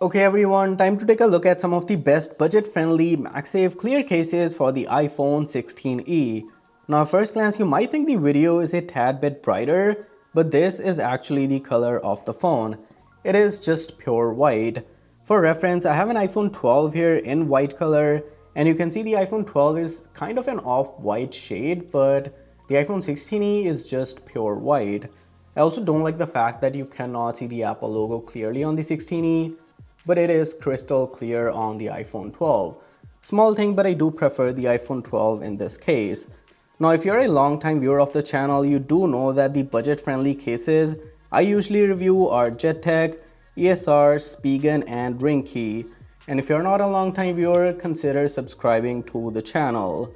Okay everyone, time to take a look at some of the best budget-friendly MagSafe clear cases for the iPhone 16e. Now at first glance you might think the video is a tad bit brighter, but this is actually the color of the phone. It is just pure white. For reference, I have an iPhone 12 here in white color, and you can see the iPhone 12 is kind of an off-white shade, but the iPhone 16e is just pure white. I also don't like the fact that you cannot see the Apple logo clearly on the 16e, but it is crystal clear on the iPhone 12. Small thing, but I do prefer the iPhone 12 in this case. Now if you're a long-time viewer of the channel, you do know that the budget-friendly cases I usually review are JETech, ESR, Spigen, and Ringke. And if you're not a long-time viewer, consider subscribing to the channel.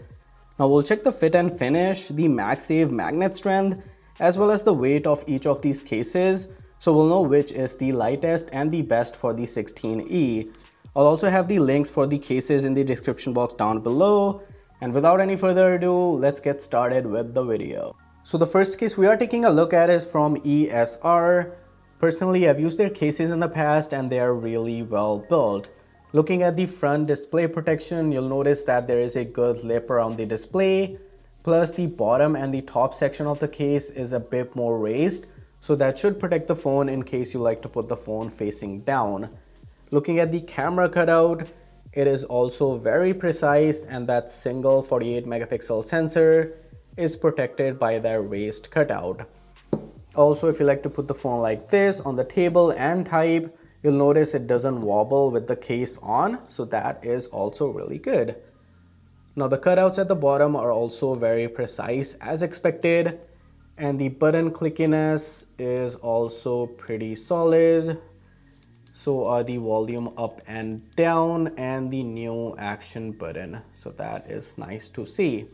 Now we'll check the fit and finish, the MagSafe magnet strength, as well as the weight of each of these cases, so we'll know which is the lightest and the best for the 16e. I'll also have the links for the cases in the description box down below, and without any further ado, let's get started with the video. So the first case we are taking a look at is from ESR. Personally, I've used their cases in the past and they are really well built. Looking at the front display protection, you'll notice that there is a good lip around the display, plus the bottom and the top section of the case is a bit more raised, so that should protect the phone in case you like to put the phone facing down. Looking at the camera cutout, it is also very precise, and that single 48 megapixel sensor is protected by that raised cutout. Also, if you like to put the phone like this on the table and type, you'll notice it doesn't wobble with the case on, so that is also really good. Now the cutouts at the bottom are also very precise as expected, and the button clickiness is also pretty solid. So are the volume up and down and the new action button, so that is nice to see.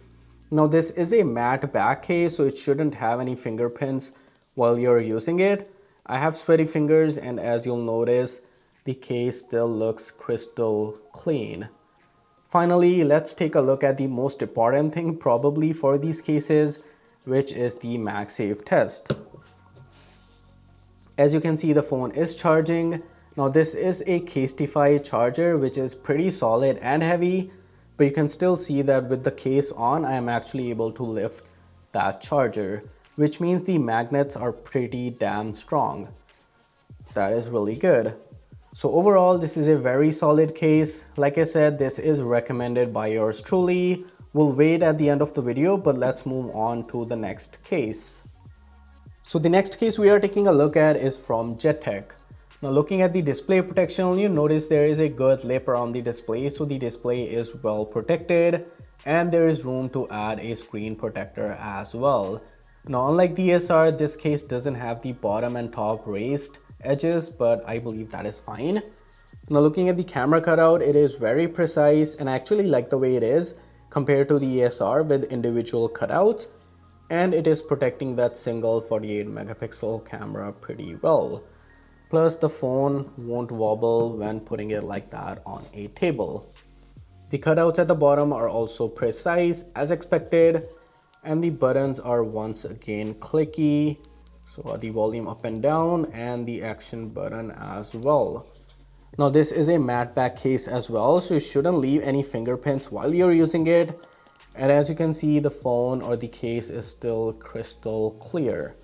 Now this is a matte back case, so it shouldn't have any fingerprints while you're using it. I have sweaty fingers, and as you'll notice, the case still looks crystal clean. Finally, let's take a look at the most important thing probably for these cases, which is the MagSafe test. As you can see, the phone is charging. Now this is a Casetify charger, which is pretty solid and heavy, but you can still see that with the case on, I am actually able to lift that charger, which means the magnets are pretty damn strong. That is really good. So overall, this is a very solid case. Like I said, this is recommended by yours truly. We'll wait at the end of the video, but let's move on to the next case. So the next case we are taking a look at is from JETech. Now looking at the display protection, you notice there is a good lip around the display, so the display is well protected, and there is room to add a screen protector as well. Now unlike the ESR, this case doesn't have the bottom and top raised edges, but I believe that is fine. Now looking at the camera cutout, it is very precise, and I actually like the way it is compared to the ESR with individual cutouts, and it is protecting that single 48 megapixel camera pretty well. Plus the phone won't wobble when putting it like that on a table. The cutouts at the bottom are also precise as expected, and the buttons are once again clicky, so the volume up and down and the action button as well. Now this is a matte back case as well, so you shouldn't leave any fingerprints while you're using it, and as you can see, the phone or the case is still crystal clear.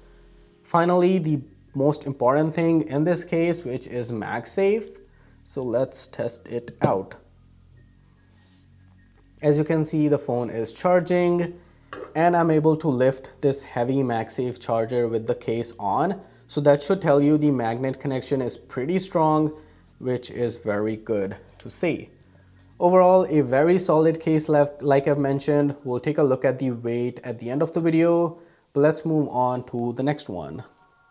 Finally, the most important thing in this case, which is MagSafe, so let's test it out. As you can see, the phone is charging, and I'm able to lift this heavy MagSafe charger with the case on, so that should tell you the magnet connection is pretty strong, which is very good to see. Overall, a very solid case left. Like I've mentioned, we'll take a look at the weight at the end of the video, but let's move on to the next one.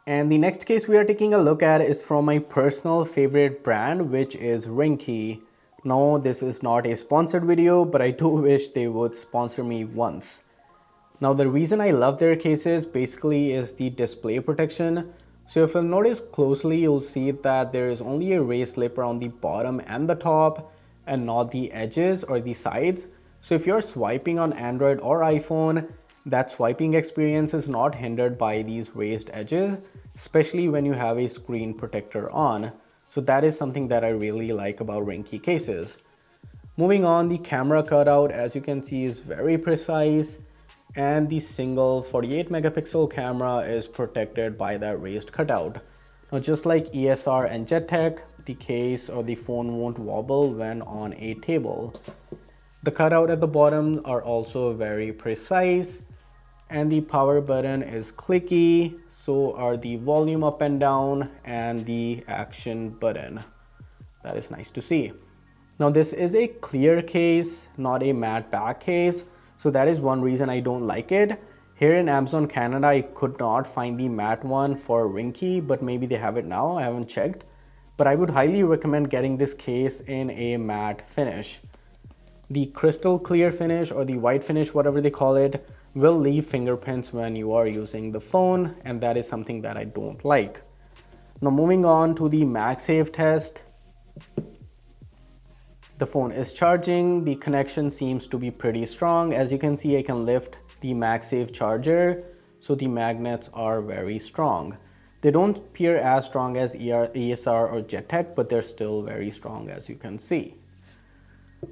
And the next case we are taking a look at is from my personal favorite brand, which is Ringke. No, this is not a sponsored video, but I do wish they would sponsor me once. Now the reason I love their cases basically is the display protection. So if you'll notice closely, you'll see that there is only a raised lip around the bottom and the top, and not the edges or the sides. So if you're swiping on Android or iPhone, that swiping experience is not hindered by these raised edges, especially when you have a screen protector on. So that is something that I really like about Ringke cases. Moving on, the camera cutout, as you can see, is very precise, and the single 48 megapixel camera is protected by that raised cutout. Now, just like ESR and JETech, the case or the phone won't wobble when on a table. The cutout at the bottom are also very precise, and the power button is clicky, so are the volume up and down and the action button. That is nice to see. Now, this is a clear case, not a matte back case, so that is one reason I don't like it. Here in Amazon Canada, I could not find the matte one for Ringke, but maybe they have it now, I haven't checked. But I would highly recommend getting this case in a matte finish. The crystal clear finish or the white finish, whatever they call it, will leave fingerprints when you are using the phone, and that is something that I don't like. Now, moving on to the MagSafe test. The phone is charging, the connection seems to be pretty strong. As you can see, I can lift the MagSafe charger, so the magnets are very strong. They don't appear as strong as ESR or JETech, but they're still very strong, as you can see.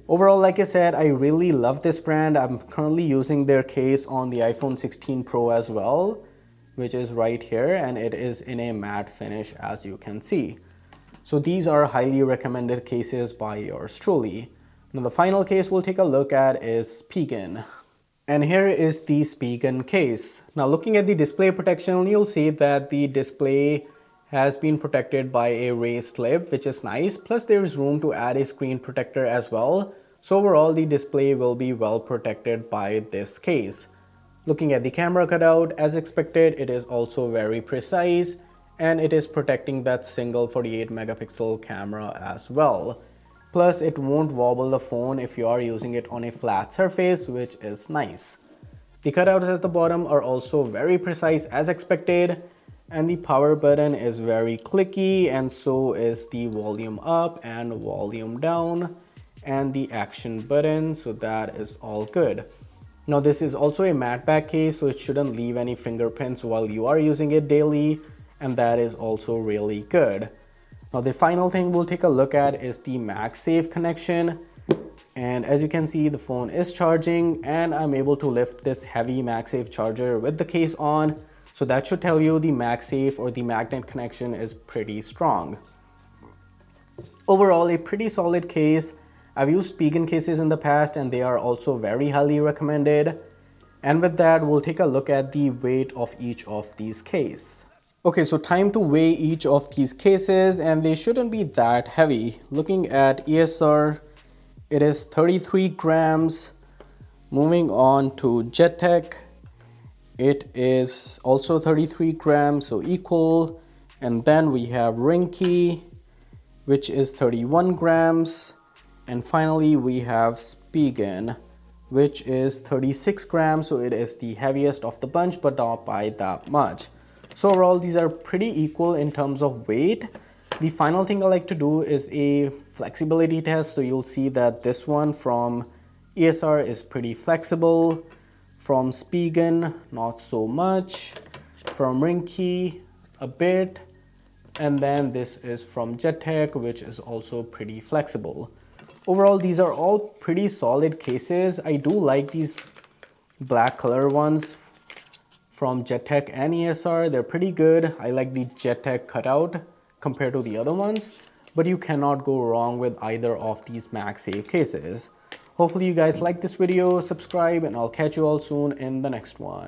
Overall, like I said, I really love this brand. I'm currently using their case on the iPhone 16 Pro as well, which is right here, and it is in a matte finish, as you can see. So these are highly recommended cases by yours truly. Now, the final case we'll take a look at is Spigen. And here is the Spigen case. Now, looking at the display protection, you'll see that the display has been protected by a raised lip, which is nice. Plus, there is room to add a screen protector as well. So overall, the display will be well protected by this case. Looking at the camera cutout, as expected, it is also very precise, and it is protecting that single 48 megapixel camera as well. Plus, it won't wobble the phone if you are using it on a flat surface, which is nice. The cutouts at the bottom are also very precise as expected, and the power button is very clicky, and so is the volume up and volume down, and the action button, so that is all good. Now, this is also a matte back case, so it shouldn't leave any fingerprints while you are using it daily, and that is also really good. Now, the final thing we'll take a look at is the MagSafe connection. And as you can see, the phone is charging, and I'm able to lift this heavy MagSafe charger with the case on. So that should tell you the MagSafe or the magnet connection is pretty strong. Overall, a pretty solid case. I've used Spigen cases in the past, and they are also very highly recommended. And with that, we'll take a look at the weight of each of these cases. Okay, so time to weigh each of these cases, and they shouldn't be that heavy. Looking at ESR, it is 33 grams. Moving on to JETech, it is also 33 grams, so equal. And then we have Ringke, which is 31 grams. And finally, we have Spigen, which is 36 grams, so it is the heaviest of the bunch, but not by that much. So overall, these are pretty equal in terms of weight. The final thing I like to do is a flexibility test. So you'll see that this one from ESR is pretty flexible. From Spigen, not so much. From Ringke, a bit. And then this is from JETech, which is also pretty flexible. Overall, these are all pretty solid cases. I do like these black color ones from JETech and ESR. They're pretty good. I like the JETech cutout compared to the other ones, but you cannot go wrong with either of these MagSafe cases. Hopefully you guys like this video, subscribe, and I'll catch you all soon in the next one.